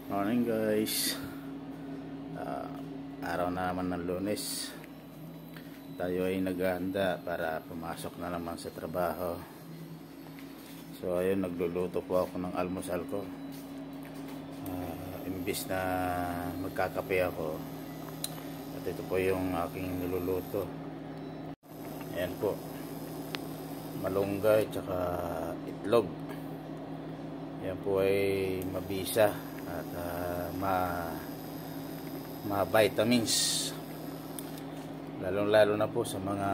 Morning guys. Araw na naman ng Lunes. Tayo ay naghahanda para pumasok na naman sa trabaho. So ayun, nagluluto po ako ng almusal ko. Imbis na magkakape ako, at ito po yung aking niluluto. Ayan po, malunggay tsaka itlog. Yan po ay mabisa at ma-vitamins, lalong-lalo na po sa mga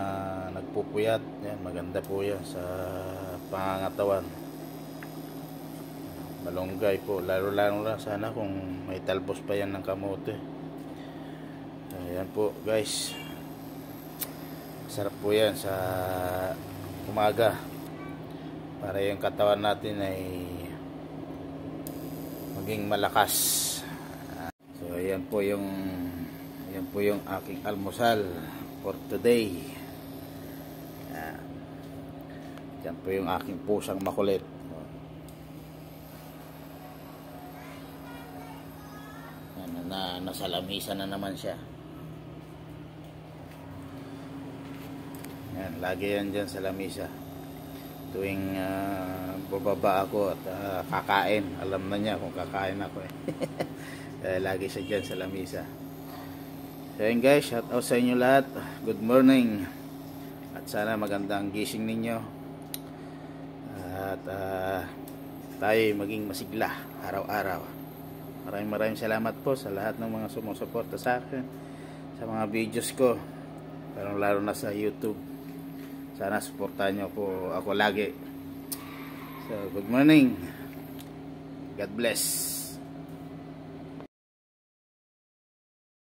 nagpupuyat. Yan, maganda po yan sa pangangatawan. Malunggay po, lalo-lalo na sana kung may talbos pa yan ng kamote. Ayan po guys, sarap po yan sa umaga para yung katawan natin ay maging malakas. So ayan po yung aking almusal for today. Yan po yung aking pusang makulit. Nasa lamisa na naman siya. Yan, lagi yan dyan sa lamisa. Tuwing bababa ako at kakain, alam na niya kung kakain ako lagi siya dyan sa lamisa. So yun guys, shout out sa inyo lahat. Good morning at sana magandang gising ninyo at tayo maging masigla araw-araw. Maraming salamat po sa lahat ng mga sumusuporta sa akin sa mga videos ko, lalo na sa YouTube. Sana suportahan nyo po ako lagi. So good morning, God bless.